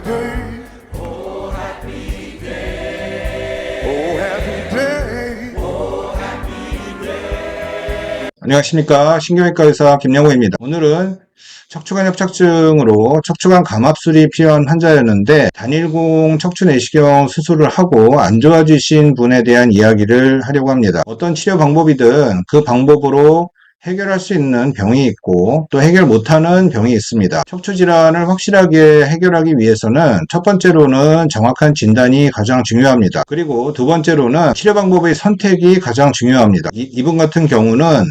day. Oh, happy day. 안녕하십니까. 신경외과 의사 김영호입니다. 오늘은 척추관 협착증으로 척추관 감압술이 필요한 환자였는데 단일공 척추내시경 수술을 하고 안 좋아지신 분에 대한 이야기를 하려고 합니다. 어떤 치료 방법이든 그 방법으로 해결할 수 있는 병이 있고 또 해결 못하는 병이 있습니다. 척추 질환을 확실하게 해결하기 위해서는 첫 번째로는 정확한 진단이 가장 중요합니다. 그리고 두 번째로는 치료 방법의 선택이 가장 중요합니다. 이분 같은 경우는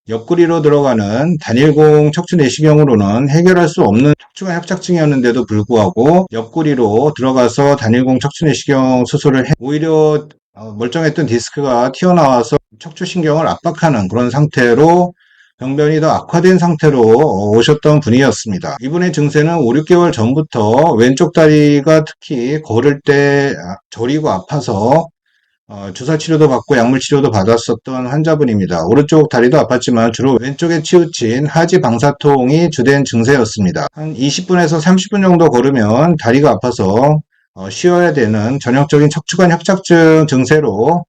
옆구리로 들어가는 단일공 척추 내시경으로는 해결할 수 없는 척추관 협착증이었는데도 불구하고 옆구리로 들어가서 단일공 척추 내시경 수술을 오히려 멀쩡했던 디스크가 튀어나와서 척추신경을 압박하는 그런 상태로 병변이 더 악화된 상태로 오셨던 분이었습니다. 이분의 증세는 5, 6개월 전부터 왼쪽 다리가 특히 걸을 때 저리고 아파서 주사 치료도 받고 약물 치료도 받았었던 환자분입니다. 오른쪽 다리도 아팠지만 주로 왼쪽에 치우친 하지 방사통이 주된 증세였습니다. 한 20분에서 30분 정도 걸으면 다리가 아파서 쉬어야 되는 전형적인 척추관 협착증 증세로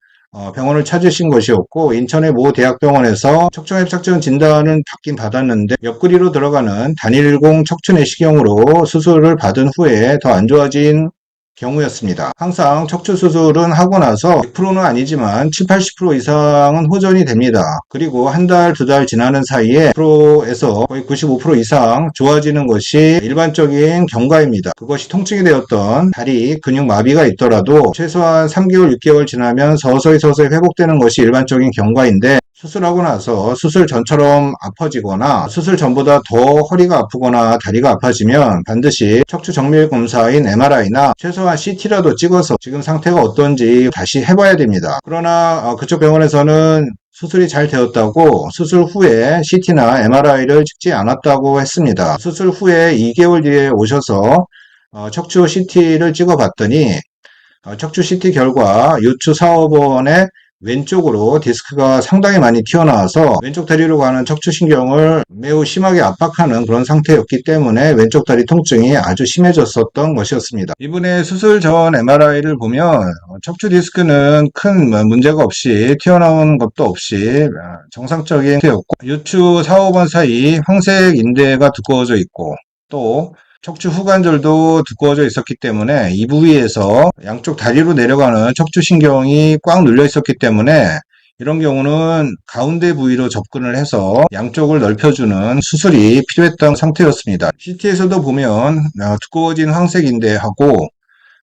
병원을 찾으신 것이었고, 인천의 모 대학병원에서 척추관 협착증 진단은 받긴 받았는데 옆구리로 들어가는 단일공 척추 내시경으로 수술을 받은 후에 더 안 좋아진 경우였습니다. 항상 척추 수술은 하고 나서 100%는 아니지만 7, 80% 이상은 호전이 됩니다. 그리고 한 달, 두 달 지나는 사이에 100%에서 거의 95% 이상 좋아지는 것이 일반적인 경과입니다. 그것이 통증이 되었던 다리 근육 마비가 있더라도 최소한 3개월, 6개월 지나면 서서히 회복되는 것이 일반적인 경과인데, 수술하고 나서 수술 전처럼 아파지거나 수술 전보다 더 허리가 아프거나 다리가 아파지면 반드시 척추 정밀 검사인 MRI나 최소한 CT라도 찍어서 지금 상태가 어떤지 다시 해봐야 됩니다. 그러나 그쪽 병원에서는 수술이 잘 되었다고 수술 후에 CT나 MRI를 찍지 않았다고 했습니다. 수술 후에 2개월 뒤에 오셔서 척추 CT를 찍어봤더니 척추 CT 결과 요추 4, 5번에 왼쪽으로 디스크가 상당히 많이 튀어나와서 왼쪽 다리로 가는 척추신경을 매우 심하게 압박하는 그런 상태였기 때문에 왼쪽 다리 통증이 아주 심해졌었던 것이었습니다. 이분의 수술 전 MRI를 보면 척추 디스크는 큰 문제가 없이 튀어나온 것도 없이 정상적인 상태였고, 요추 4, 5번 사이 황색 인대가 두꺼워져 있고 또 척추 후관절도 두꺼워져 있었기 때문에 이 부위에서 양쪽 다리로 내려가는 척추신경이 꽉 눌려 있었기 때문에 이런 경우는 가운데 부위로 접근을 해서 양쪽을 넓혀주는 수술이 필요했던 상태였습니다. CT에서도 보면 두꺼워진 황색인대하고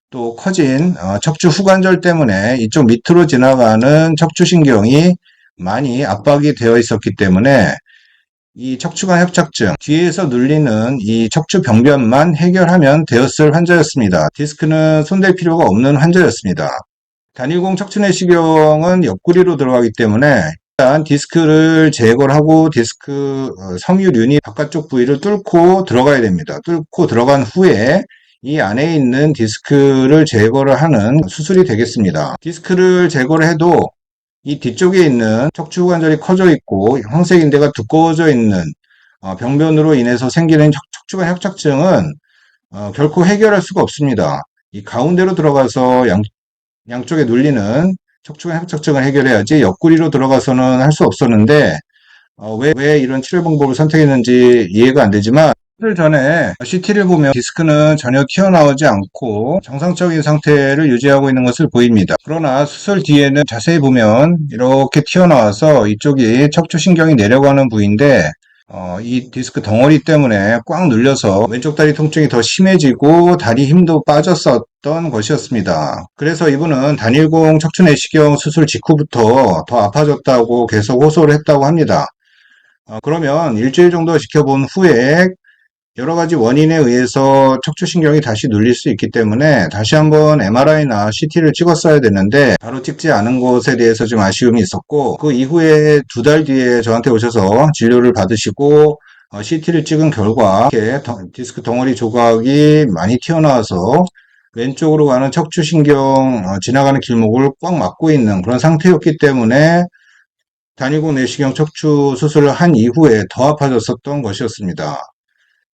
또 커진 척추 후관절 때문에 이쪽 밑으로 지나가는 척추신경이 많이 압박이 되어 있었기 때문에 이 척추관 협착증, 뒤에서 눌리는 이 척추 병변만 해결하면 되었을 환자였습니다. 디스크는 손댈 필요가 없는 환자였습니다. 단일공 척추 내시경은 옆구리로 들어가기 때문에 일단 디스크를 제거를 하고 디스크 섬유륜이 바깥쪽 부위를 뚫고 들어가야 됩니다. 뚫고 들어간 후에 이 안에 있는 디스크를 제거를 하는 수술이 되겠습니다. 디스크를 제거를 해도 이 뒤쪽에 있는 척추관절이 커져 있고 황색인대가 두꺼워져 있는 병변으로 인해서 생기는 척추관 협착증은 결코 해결할 수가 없습니다. 이 가운데로 들어가서 양쪽에 눌리는 척추관 협착증을 해결해야지 옆구리로 들어가서는 할 수 없었는데 왜 이런 치료 방법을 선택했는지 이해가 안 되지만, 수술 전에 CT를 보면 디스크는 전혀 튀어나오지 않고 정상적인 상태를 유지하고 있는 것을 보입니다. 그러나 수술 뒤에는 자세히 보면 이렇게 튀어나와서 이쪽이 척추신경이 내려가는 부위인데 이 디스크 덩어리 때문에 꽉 눌려서 왼쪽 다리 통증이 더 심해지고 다리 힘도 빠졌었던 것이었습니다. 그래서 이분은 단일공 척추 내시경 수술 직후부터 더 아파졌다고 계속 호소를 했다고 합니다. 그러면 일주일 정도 지켜본 후에 여러 가지 원인에 의해서 척추신경이 다시 눌릴 수 있기 때문에 다시 한번 MRI나 CT를 찍었어야 되는데 바로 찍지 않은 것에 대해서 좀 아쉬움이 있었고, 그 이후에 두 달 뒤에 저한테 오셔서 진료를 받으시고 CT를 찍은 결과 이렇게 디스크 덩어리 조각이 많이 튀어나와서 왼쪽으로 가는 척추신경 지나가는 길목을 꽉 막고 있는 그런 상태였기 때문에 단일공 내시경 척추 수술을 한 이후에 더 아파졌었던 것이었습니다.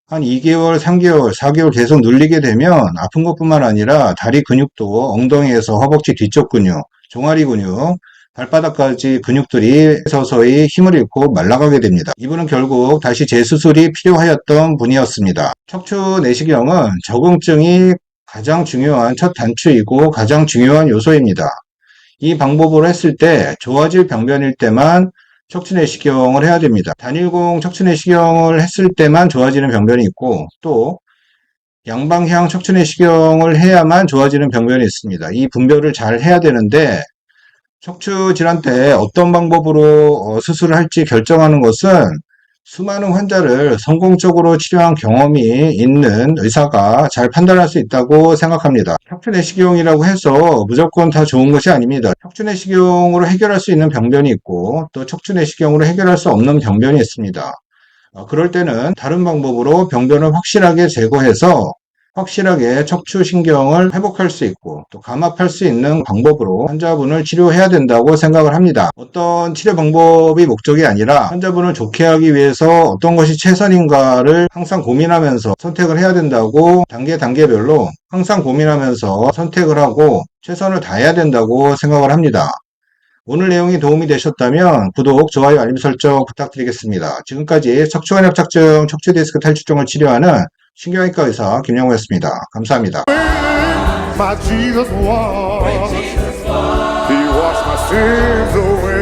한 2개월, 3개월, 4개월 계속 눌리게 되면 아픈 것뿐만 아니라 다리 근육도 엉덩이에서 허벅지 뒤쪽 근육, 종아리 근육, 발바닥까지 근육들이 서서히 힘을 잃고 말라가게 됩니다. 이분은 결국 다시 재수술이 필요하였던 분이었습니다. 척추 내시경은 적응증이 가장 중요한 첫 단추이고 가장 중요한 요소입니다. 이 방법으로 했을 때 좋아질 병변일 때만 척추내시경을 해야 됩니다. 단일공 척추내시경을 했을 때만 좋아지는 병변이 있고 또 양방향 척추내시경을 해야만 좋아지는 병변이 있습니다. 이 분별을 잘 해야 되는데 척추 질환 때 어떤 방법으로 수술을 할지 결정하는 것은 수많은 환자를 성공적으로 치료한 경험이 있는 의사가 잘 판단할 수 있다고 생각합니다. 척추내시경이라고 해서 무조건 다 좋은 것이 아닙니다. 척추내시경으로 해결할 수 있는 병변이 있고 또 척추내시경으로 해결할 수 없는 병변이 있습니다. 그럴 때는 다른 방법으로 병변을 확실하게 제거해서 확실하게 척추신경을 회복할 수 있고 또 감압할 수 있는 방법으로 환자분을 치료해야 된다고 생각을 합니다. 어떤 치료 방법이 목적이 아니라 환자분을 좋게 하기 위해서 어떤 것이 최선인가를 항상 고민하면서 선택을 해야 된다고 단계별로 항상 고민하면서 선택을 하고 최선을 다해야 된다고 생각을 합니다. 오늘 내용이 도움이 되셨다면 구독, 좋아요, 알림 설정 부탁드리겠습니다. 지금까지 척추관협착증, 척추디스크 탈출증을 치료하는 신경외과 의사 김영호였습니다. 감사합니다. My Jesus was. He washed my sins away.